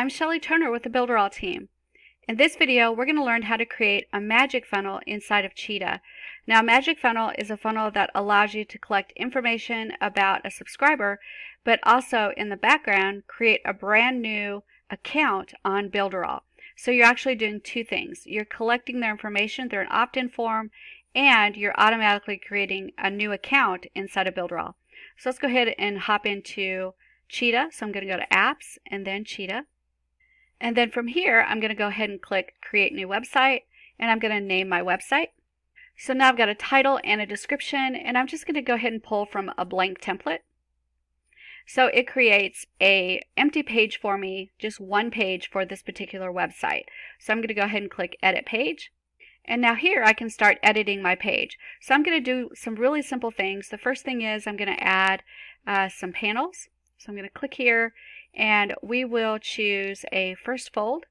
I'm Shelly Turner with the BUILDERALL team. In this video, we're going to learn how to create a magic funnel inside of Cheetah. Now, a magic funnel is a funnel that allows you to collect information about a subscriber, but also in the background, create a brand new account on BUILDERALL. So you're actually doing two things. You're collecting their information through an opt-in form, and you're automatically creating a new account inside of BUILDERALL. So let's go ahead and hop into Cheetah. So I'm going to go to Apps and then Cheetah. And then from here, I'm going to go ahead and click Create New Website, and I'm going to name my website. So now I've got a title and a description, and I'm just going to go ahead and pull from a blank template. So it creates an empty page for me, just one page for this particular website. So I'm going to go ahead and click Edit Page. And now here I can start editing my page. So I'm going to do some really simple things. The first thing is I'm going to add some panels. So I'm going to click here, and we will choose a first fold,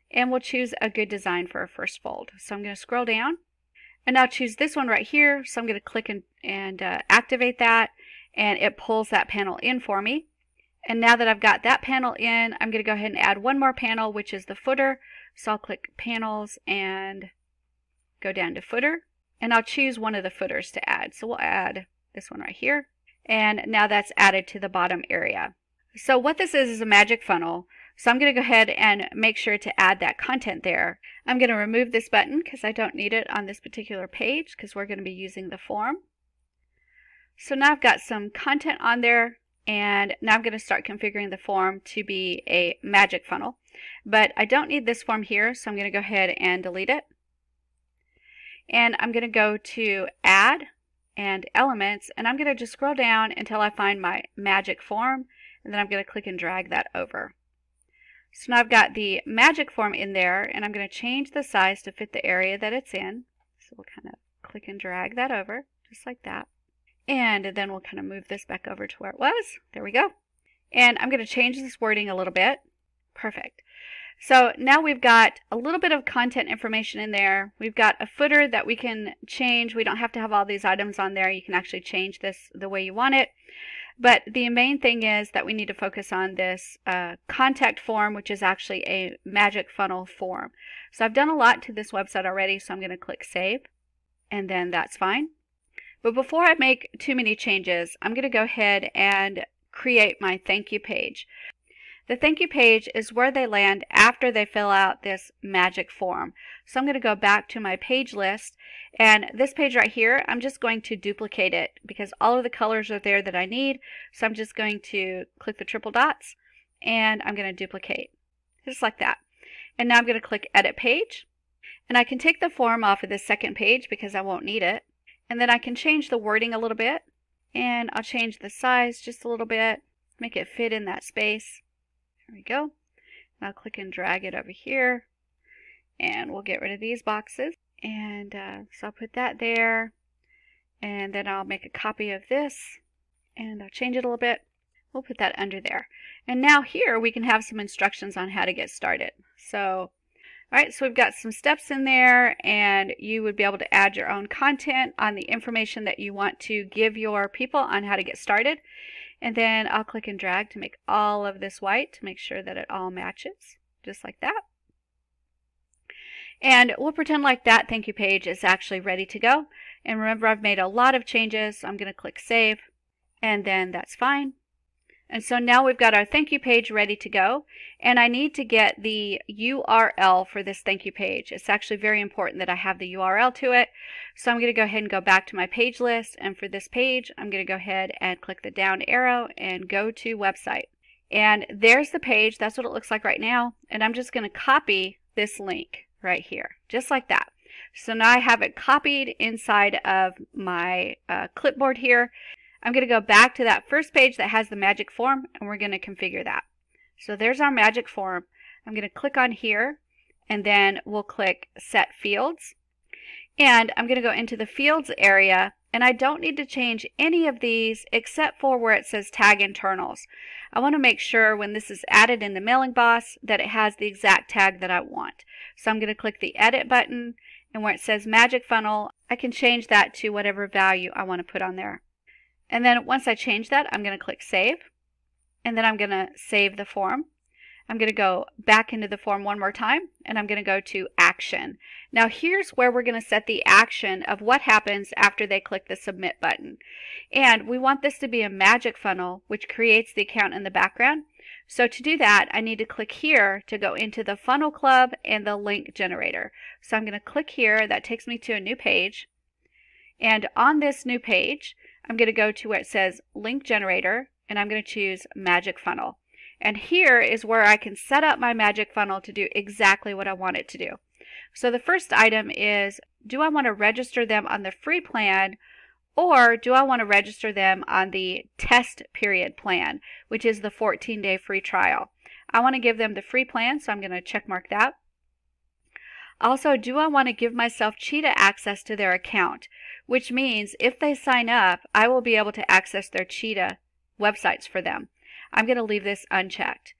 and we'll choose a good design for a first fold. So I'm going to scroll down, and now choose this one right here. So I'm going to click and activate that, and it pulls that panel in for me. And now that I've got that panel in, I'm going to go ahead and add one more panel, which is the footer. So I'll click Panels and go down to Footer, and I'll choose one of the footers to add. So we'll add this one right here. And now that's added to the bottom area. So what this is a magic funnel. So I'm going to go ahead and make sure to add that content there. I'm going to remove this button because I don't need it on this particular page because we're going to be using the form. So now I've got some content on there, and now I'm going to start configuring the form to be a magic funnel. But I don't need this form here, so I'm going to go ahead and delete it. And I'm going to go to Add and Elements, and I'm going to just scroll down until I find my magic form, and then I'm going to click and drag that over. So now I've got the magic form in there, and I'm going to change the size to fit the area that it's in. So we'll kind of click and drag that over, just like that. And then we'll kind of move this back over to where it was. There we go. And I'm going to change this wording a little bit. Perfect. So now we've got a little bit of content information in there. We've got a footer that we can change. We don't have to have all these items on there. You can actually change this the way you want it. But the main thing is that we need to focus on this contact form, which is actually a magic funnel form. So I've done a lot to this website already, so I'm going to click Save, and then that's fine. But before I make too many changes, I'm going to go ahead and create my thank you page. The thank you page is where they land after they fill out this magic form. So I'm going to go back to my page list, and this page right here, I'm just going to duplicate it because all of the colors are there that I need. So I'm just going to click the triple dots, and I'm going to duplicate, just like that. And now I'm going to click Edit Page, and I can take the form off of this second page because I won't need it. And then I can change the wording a little bit, and I'll change the size just a little bit, make it fit in that space. There we go. And I'll click and drag it over here, and we'll get rid of these boxes. And so I'll put that there, and then I'll make a copy of this, and I'll change it a little bit. We'll put that under there. And now here we can have some instructions on how to get started. So, all right, so we've got some steps in there, and you would be able to add your own content on the information that you want to give your people on how to get started. And then I'll click and drag to make all of this white to make sure that it all matches, just like that. And we'll pretend like that thank you page is actually ready to go. And remember, I've made a lot of changes. So I'm going to click Save, and then that's fine. And so now we've got our thank you page ready to go. And I need to get the URL for this thank you page. It's actually very important that I have the URL to it. So I'm going to go ahead and go back to my page list. And for this page, I'm going to go ahead and click the down arrow and go to Website. And there's the page. That's what it looks like right now. And I'm just going to copy this link right here, just like that. So now I have it copied inside of my clipboard here. I'm going to go back to that first page that has the magic form, and we're going to configure that. So there's our magic form. I'm going to click on here, and then we'll click Set Fields. And I'm going to go into the Fields area, and I don't need to change any of these except for where it says Tag Internals. I want to make sure when this is added in the Mailing Boss that it has the exact tag that I want. So I'm going to click the Edit button, and where it says Magic Funnel, I can change that to whatever value I want to put on there. And then once I change that, I'm going to click Save, and then I'm going to save the form. I'm going to go back into the form one more time, and I'm going to go to Action. Now here's where we're going to set the action of what happens after they click the Submit button. And we want this to be a magic funnel, which creates the account in the background. So to do that, I need to click here to go into the Funnel Club and the link generator. So I'm going to click here. That takes me to a new page. And on this new page, I'm going to go to where it says Link Generator, and I'm going to choose Magic Funnel. And here is where I can set up my magic funnel to do exactly what I want it to do. So the first item is, do I want to register them on the free plan, or do I want to register them on the test period plan, which is the 14-day free trial? I want to give them the free plan, so I'm going to check mark that. Also, do I want to give myself Cheetah access to their account, which means if they sign up, I will be able to access their Cheetah websites for them. I'm going to leave this unchecked.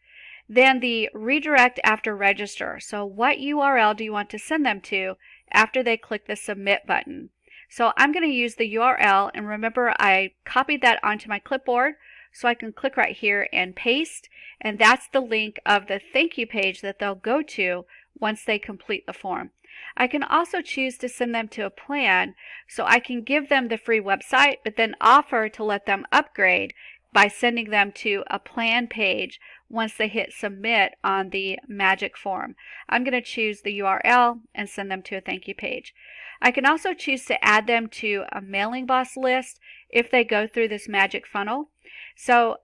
Then the redirect after register. So what URL do you want to send them to after they click the Submit button? So I'm going to use the URL, and remember I copied that onto my clipboard, so I can click right here and paste, and that's the link of the thank you page that they'll go to once they complete the form. I can also choose to send them to a plan, so I can give them the free website, but then offer to let them upgrade by sending them to a plan page once they hit submit on the magic form. I'm going to choose the URL and send them to a thank you page. I can also choose to add them to a mailing boss list if they go through this magic funnel. So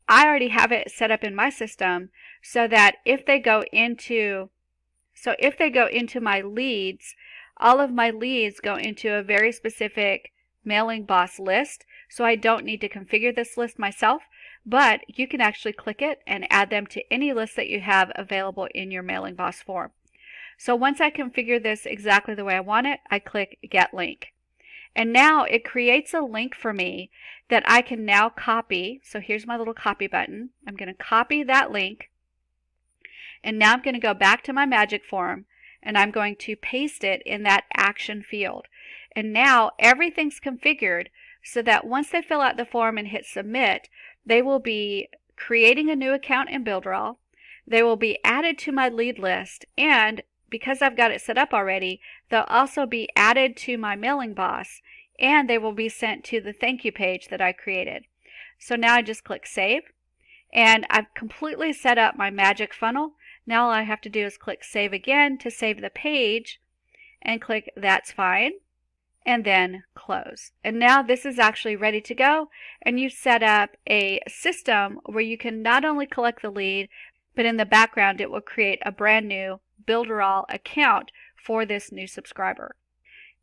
I already have it set up in my system so that if they go into my leads, all of my leads go into a very specific mailing boss list, so I don't need to configure this list myself, but you can actually click it and add them to any list that you have available in your mailing boss form. So once I configure this exactly the way I want it, I click Get Link. And now it creates a link for me that I can now copy. So here's my little copy button. I'm going to copy that link. And now I'm going to go back to my magic form, and I'm going to paste it in that action field. And now everything's configured so that once they fill out the form and hit submit, they will be creating a new account in BuilderAll. They will be added to my lead list, and because I've got it set up already, they'll also be added to my mailing boss, and they will be sent to the thank you page that I created. So now I just click Save, and I've completely set up my magic funnel. Now all I have to do is click Save again to save the page, and click That's Fine, and then Close. And now this is actually ready to go, and you've set up a system where you can not only collect the lead, but in the background it will create a brand new BuilderAll account for this new subscriber.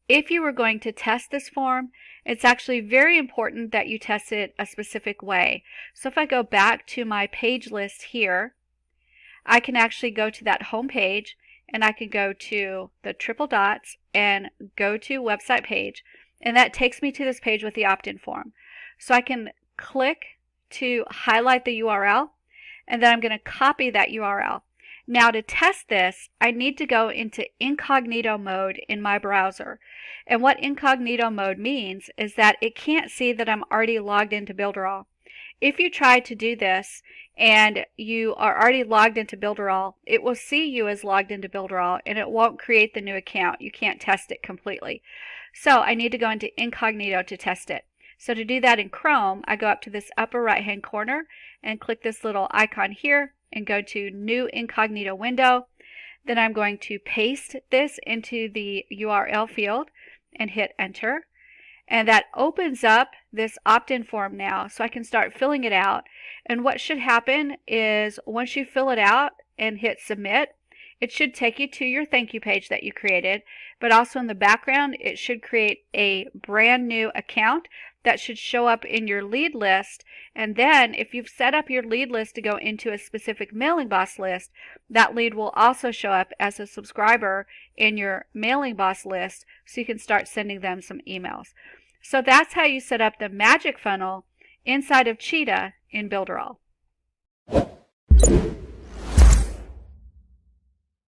If you were going to test this form, it's actually very important that you test it a specific way. So if I go back to my page list here, I can actually go to that home page, and I can go to the triple dots and go to website page, and that takes me to this page with the opt-in form. So I can click to highlight the URL, and then I'm going to copy that URL. Now to test this, I need to go into incognito mode in my browser. And what incognito mode means is that it can't see that I'm already logged into BuilderAll. If you try to do this and you are already logged into BuilderAll, it will see you as logged into BuilderAll and it won't create the new account. You can't test it completely. So I need to go into incognito to test it. So to do that in Chrome, I go up to this upper right hand corner and click this little icon here and go to New Incognito Window. Then I'm going to paste this into the URL field and hit Enter. And that opens up this opt-in form now, so I can start filling it out. And what should happen is once you fill it out and hit Submit, it should take you to your thank you page that you created, but also in the background it should create a brand new account that should show up in your lead list. And then if you've set up your lead list to go into a specific mailing boss list, that lead will also show up as a subscriber in your mailing boss list, so you can start sending them some emails. So that's how you set up the magic funnel inside of Cheetah in BuilderAll.